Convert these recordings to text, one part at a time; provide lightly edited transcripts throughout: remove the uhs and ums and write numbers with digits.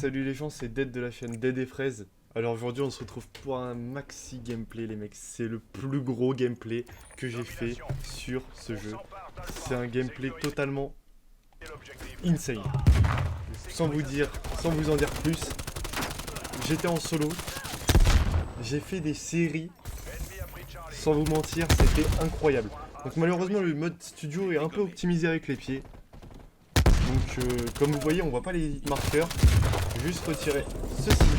Salut les gens, c'est Dead de la chaîne Dead et Fraise. Alors aujourd'hui on se retrouve pour un maxi gameplay les mecs. C'est le plus gros gameplay que j'ai fait sur ce jeu. C'est un gameplay totalement insane. Sans vous en dire plus, j'étais en solo. J'ai fait des séries. Sans vous mentir, c'était incroyable. Donc malheureusement le mode studio est un peu optimisé avec les pieds. Donc comme vous voyez on voit pas les marqueurs. Juste retirer ceci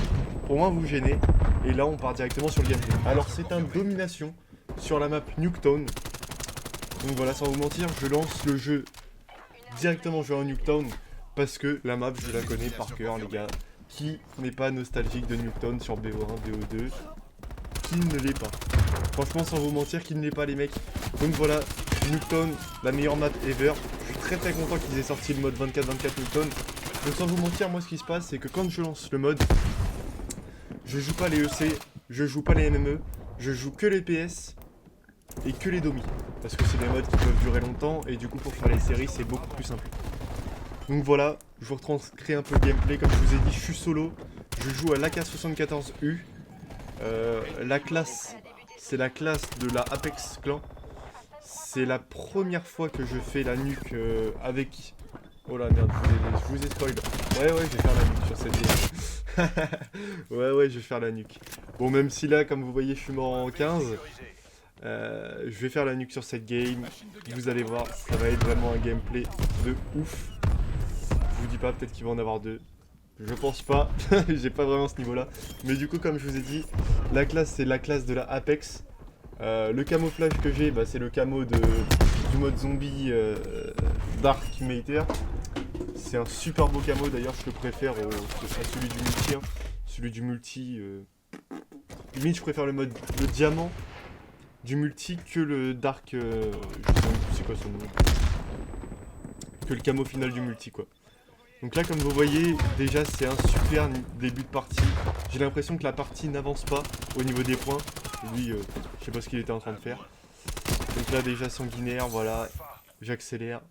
pour moins vous gêner. Et là on part directement sur le gameplay. Alors c'est un domination sur la map Nuketown. Donc voilà, sans vous mentir, je lance le jeu directement jouer en Nuketown. Parce que la map je la connais par cœur les gars. Qui n'est pas nostalgique de Nuketown sur BO1, BO2? Qui ne l'est pas? Franchement sans vous mentir, qui ne l'est pas les mecs. Donc voilà, Nuketown, la meilleure map ever. Je suis très content qu'ils aient sorti le mode 24-24 Nuketown. Donc sans vous mentir, moi ce qui se passe c'est que quand je lance le mode, je joue pas les EC, je joue pas les MME, je joue que les PS et que les domis. Parce que c'est des modes qui peuvent durer longtemps et du coup pour faire les séries c'est beaucoup plus simple. Donc voilà, je vous retranscris un peu le gameplay. Comme je vous ai dit, je suis solo, je joue à l'AK74U. La classe, c'est la classe de la Apex Clan. C'est la première fois que je fais la nuque avec... Oh la merde, je vous ai spoil. Ouais, je vais faire la nuque sur cette game. ouais, je vais faire la nuque. Bon, même si là, comme vous voyez, je suis mort en 15. Je vais faire la nuque sur cette game. Vous allez voir, ça va être vraiment un gameplay de ouf. Je vous dis pas, peut-être qu'il va en avoir deux. Je pense pas, j'ai pas vraiment ce niveau là. Mais du coup, comme je vous ai dit, la classe c'est la classe de la Apex. Le camouflage que j'ai, c'est le camo du mode zombie Dark Matter. C'est un super beau camo, d'ailleurs je le préfère à celui du multi. Hein. Celui du multi, limite je préfère le diamant du multi que le Dark, je sais plus c'est quoi son nom. Que le camo final du multi quoi. Donc là comme vous voyez, déjà c'est un super début de partie. J'ai l'impression que la partie n'avance pas au niveau des points. Lui, je sais pas ce qu'il était en train de faire. Donc là déjà sanguinaire, voilà, j'accélère,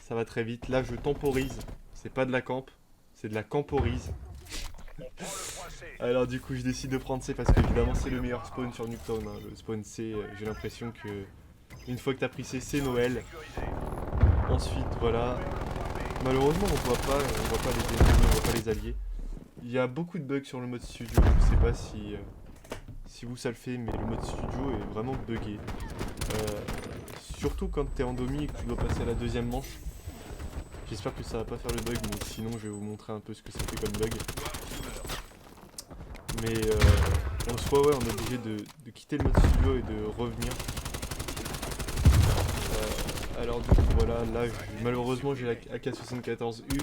ça va très vite. Là je temporise, c'est pas de la camp, c'est de la camporise. Alors du coup je décide de prendre C parce qu'évidemment c'est le meilleur spawn sur Nuketown. Hein. Le spawn C, j'ai l'impression que une fois que t'as pris C, c'est Noël. Ensuite voilà, malheureusement on voit pas les ennemis, on voit pas les alliés. Il y a beaucoup de bugs sur le mode studio, je sais pas si vous ça le fait, mais le mode studio est vraiment buggé. Surtout quand t'es en domi et que tu dois passer à la deuxième manche. J'espère que ça va pas faire le bug, mais sinon je vais vous montrer un peu ce que ça fait comme bug. Mais en soi ouais, on est obligé de quitter le mode studio et de revenir. Alors du coup voilà, là malheureusement j'ai la AK74U.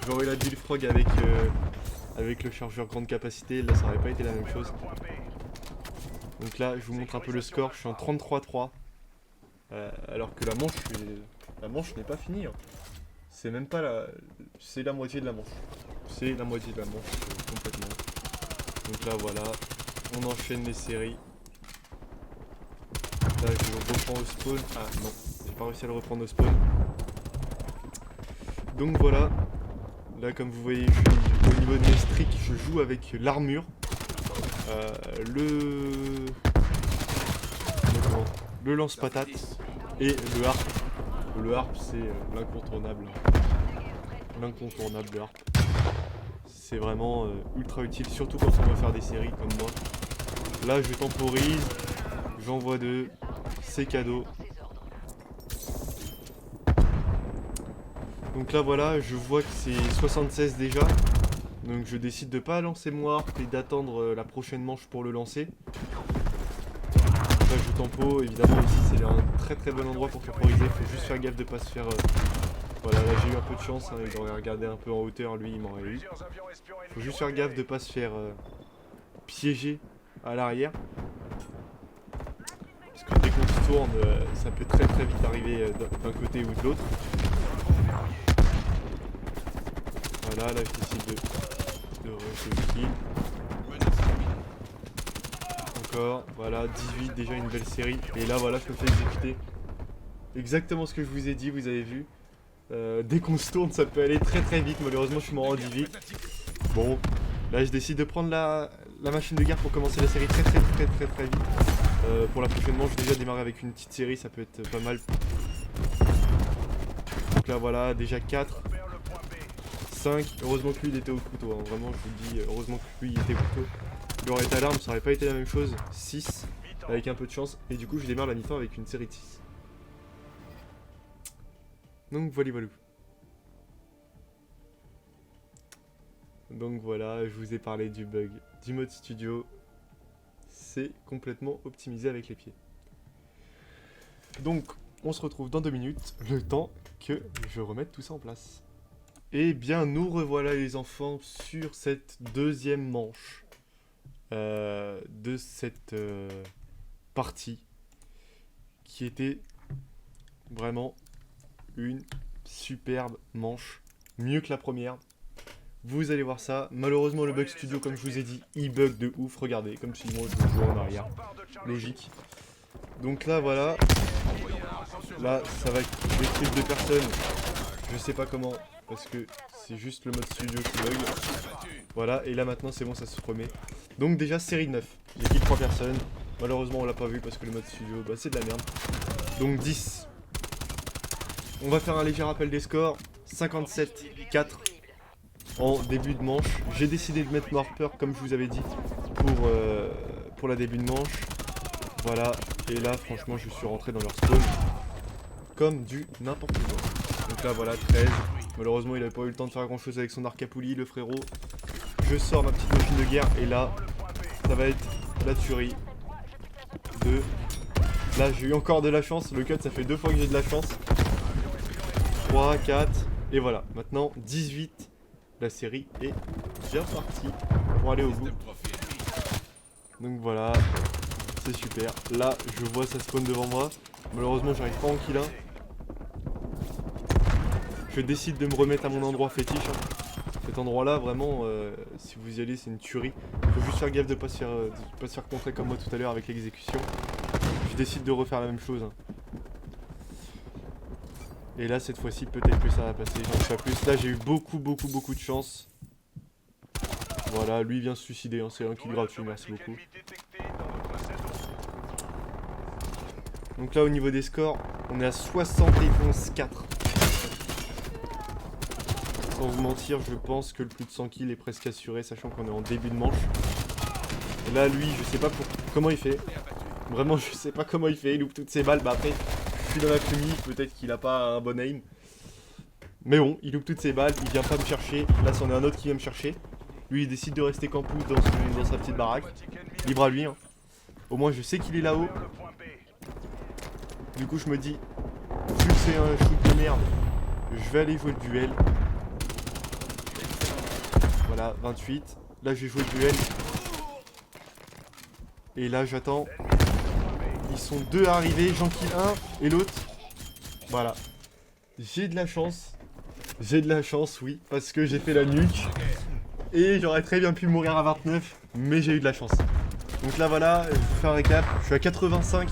J'aurais la Bullfrog avec le chargeur grande capacité, là ça aurait pas été la même chose. Donc là je vous montre un peu le score, je suis en 33-3. Alors que la manche n'est pas finie. Hein. C'est même pas c'est la moitié de la manche. C'est la moitié de la manche complètement. Donc là voilà, on enchaîne les séries. Là je le reprends au spawn. Ah non, j'ai pas réussi à le reprendre au spawn. Donc voilà. Là comme vous voyez, au niveau de mes streaks, je joue avec l'armure. Le lance-patate et le harp. Le harp c'est l'incontournable. L'incontournable, le harp. C'est vraiment ultra utile, surtout quand on va faire des séries comme moi. Là je temporise, j'envoie deux, c'est cadeau. Donc là voilà, je vois que c'est 76 déjà. Donc je décide de pas lancer mon harp et d'attendre la prochaine manche pour le lancer. Là je tempo, évidemment ici c'est un très bon endroit pour temporiser, faut juste faire gaffe de pas se faire... Voilà, là j'ai eu un peu de chance, hein, il aurait regardé un peu en hauteur, lui il m'aurait eu. Faut juste faire gaffe de pas se faire piéger à l'arrière. Parce que dès qu'on se tourne, ça peut très vite arriver d'un côté ou de l'autre. Voilà, là je décide de rusher le kill. Encore, voilà, 18, déjà une belle série. Et là voilà, je me fais exécuter. Exactement ce que je vous ai dit, vous avez vu. Dès qu'on se tourne, ça peut aller très vite. Malheureusement, je suis mort en 18. Bon, là je décide de prendre la machine de guerre pour commencer la série très vite. Pour la prochaine manche, déjà démarrer avec une petite série, ça peut être pas mal. Donc là voilà, déjà 4, 5, heureusement que lui il était au couteau, hein. Vraiment je vous dis, heureusement que lui il était au couteau. Il aurait été à l'arme, ça aurait pas été la même chose, 6, avec un peu de chance, et du coup je démarre la mi-temps avec une série de 6. Donc voilà. Donc voilà, je vous ai parlé du bug du mode studio. C'est complètement optimisé avec les pieds. Donc, on se retrouve dans 2 minutes, le temps que je remette tout ça en place. Et bien, nous revoilà les enfants sur cette deuxième manche de cette partie qui était vraiment une superbe manche, mieux que la première. Vous allez voir ça. Malheureusement, le bug studio, comme je vous ai dit, il bug de ouf. Regardez, comme si moi je jouais en arrière. Logique. Donc là, voilà. Là, ça va être des trucs de personnes. Je sais pas comment, parce que c'est juste le mode studio qui bug. Voilà, et là maintenant, c'est bon, ça se remet. Donc déjà, série de 9. J'équipe 3 personnes. Malheureusement, on l'a pas vu parce que le mode studio, bah, c'est de la merde. Donc 10. On va faire un léger rappel des scores. 57-4. En début de manche, j'ai décidé de mettre Warper comme je vous avais dit pour la début de manche. Voilà, et là franchement je suis rentré dans leur spawn comme du n'importe quoi. Donc là voilà, 13. Malheureusement il avait pas eu le temps de faire grand chose avec son arc à poulie, le frérot. Je sors ma petite machine de guerre et là, ça va être la tuerie. 2. Là j'ai eu encore de la chance, le cut ça fait 2 fois que j'ai de la chance. 3, 4, et voilà, maintenant 18. La série est bien partie pour aller au bout. Donc voilà, c'est super. Là, je vois ça spawn devant moi. Malheureusement, j'arrive pas en kill 1. Je décide de me remettre à mon endroit fétiche. Cet endroit-là, vraiment, si vous y allez, c'est une tuerie. Faut juste faire gaffe de pas se faire contrer comme moi tout à l'heure avec l'exécution. Je décide de refaire la même chose. Et là, cette fois-ci, peut-être que ça va passer, j'en sais pas plus. Là, j'ai eu beaucoup de chance. Voilà, lui vient se suicider, hein. C'est un kill gratuit, merci beaucoup. Donc là, au niveau des scores, on est à 71-4. Sans vous mentir, je pense que le plus de 100 kills est presque assuré, sachant qu'on est en début de manche. Et là, lui, je sais pas comment il fait. Vraiment, je sais pas comment il fait, il loupe toutes ses balles. Bah après, je suis dans la fumée, peut-être qu'il a pas un bon aim. Mais bon, il loupe toutes ses balles, il vient pas me chercher. Là, c'en est un autre qui vient me chercher. Lui, il décide de rester campus dans sa petite baraque. Libre à lui, hein. Au moins, je sais qu'il est là-haut. Du coup, je me dis, vu que c'est un shoot de merde, je vais aller jouer le duel. Voilà, 28. Là, je vais jouer le duel. Et là, j'attends. Ils sont 2 à arriver. J'en kill un et l'autre. Voilà. J'ai de la chance. J'ai de la chance, oui. Parce que j'ai fait la nuque. Et j'aurais très bien pu mourir à 29. Mais j'ai eu de la chance. Donc là, voilà. Je vous fais un récap. Je suis à 85.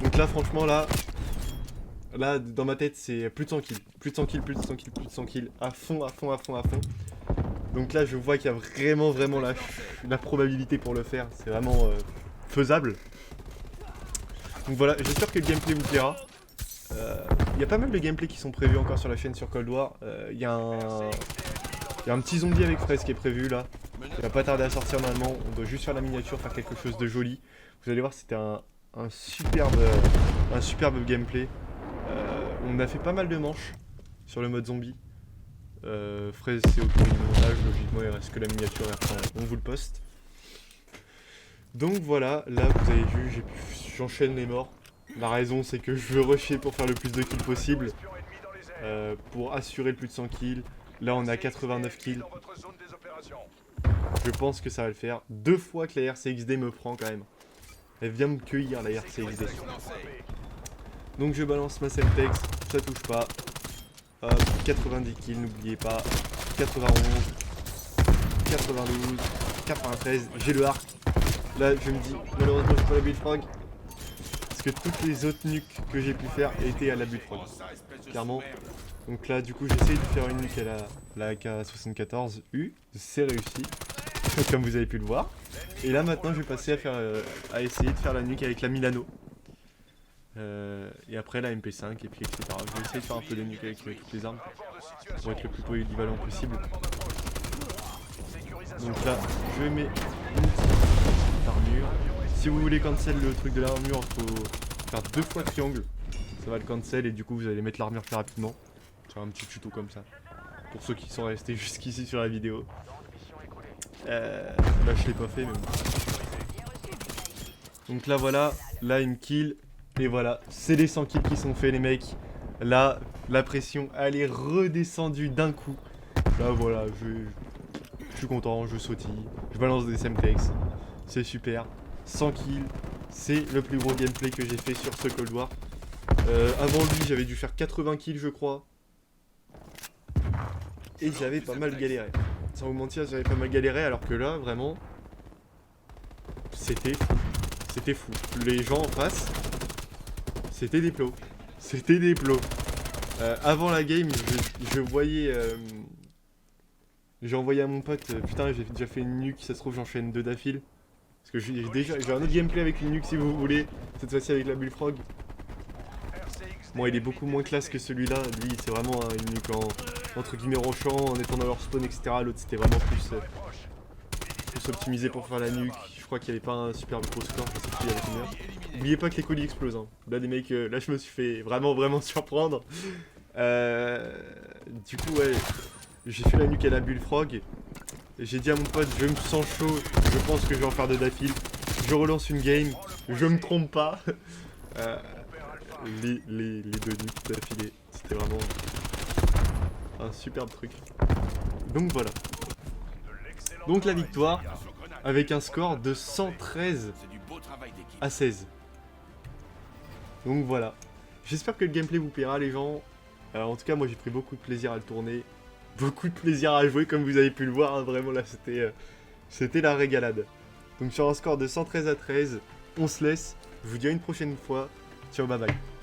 Donc là, franchement, là, dans ma tête, c'est plus de 100 kills. Plus de 100 kills, plus de 100 kills, plus de 100 kills. À fond. Donc là, je vois qu'il y a vraiment la probabilité pour le faire. C'est vraiment faisable. Donc voilà, j'espère que le gameplay vous plaira. Il y a pas mal de gameplay qui sont prévus encore sur la chaîne sur Cold War. Il y a un petit zombie avec fraise qui est prévu là. Il va pas tarder à sortir normalement. On doit juste faire la miniature, faire quelque chose de joli. Vous allez voir, c'était un superbe gameplay. On a fait pas mal de manches sur le mode zombie. Fraise, c'est autour du montage. Logiquement, il reste que la miniature et après on vous le poste. Donc voilà, là vous avez vu, j'enchaîne les morts. La raison, c'est que je veux rusher pour faire le plus de kills possible. Pour assurer le plus de 100 kills. Là, on est à 89 kills. Je pense que ça va le faire. 2 fois que la RCXD me prend quand même. Elle vient me cueillir, la RCXD. Donc je balance ma Semtex, ça touche pas. Hop, 90 kills, n'oubliez pas. 91, 92, 93, j'ai le arc. Là, je me dis, malheureusement, j'ai pas la build frag. Parce que toutes les autres nukes que j'ai pu faire étaient à la Bullfrog. Clairement. Donc là, du coup, j'essaye de faire une nuque à la AK-74U. C'est réussi. Comme vous avez pu le voir. Et là, maintenant, je vais passer à essayer de faire la nuque avec la Milano. Et après la MP5 et puis etc. Je vais essayer de faire un peu de nuque avec toutes les armes. Pour être le plus polyvalent possible. Donc là, je mets une petite armure. Si vous voulez cancel le truc de l'armure, il faut faire 2 fois triangle. Ça va le cancel et du coup vous allez mettre l'armure plus rapidement. Faire un petit tuto comme ça. Pour ceux qui sont restés jusqu'ici sur la vidéo. Là je l'ai pas fait mais bon. Donc là voilà, là une kill. Et voilà, c'est les 100 kills qui sont faits les mecs. Là, la pression elle est redescendue d'un coup. Là voilà, je suis content, je sautille, je balance des semtex, c'est super. 100 kills, c'est le plus gros gameplay que j'ai fait sur ce Cold War. Avant lui, j'avais dû faire 80 kills, je crois. Et j'avais pas mal galéré. Sans vous mentir, j'avais pas mal galéré, alors que là, vraiment, c'était fou. C'était fou. Les gens en face, c'était des plots. C'était des plots. Avant la game, je voyais... j'ai envoyé à mon pote, putain j'ai déjà fait une nuque, ça se trouve j'enchaîne 2 d'affilée. Parce que j'ai un autre gameplay avec une nuque si vous voulez, cette fois-ci avec la Bullfrog. Bon il est beaucoup moins classe que celui-là, lui c'est vraiment une nuque entre guillemets rochant, en étant dans leur spawn etc. L'autre c'était vraiment plus optimisé pour faire la nuque, je crois qu'il n'y avait pas un super gros score, je sais plus il y avait combien. N'oubliez pas que les colis explosent, hein. Là les mecs, là je me suis fait vraiment surprendre. Du coup ouais... J'ai fait la nuque à la Bullfrog. J'ai dit à mon pote, je me sens chaud, je pense que je vais en faire 2 d'affilée. Je relance une game, je me trompe pas. Les 2 nukes d'affilée, c'était vraiment un superbe truc. Donc voilà. Donc la victoire, avec un score de 113 à 16. Donc voilà. J'espère que le gameplay vous plaira les gens. En tout cas moi j'ai pris beaucoup de plaisir à le tourner. Beaucoup de plaisir à jouer comme vous avez pu le voir, hein, vraiment là c'était la régalade. Donc sur un score de 113 à 13, on se laisse, je vous dis à une prochaine fois, ciao bye bye.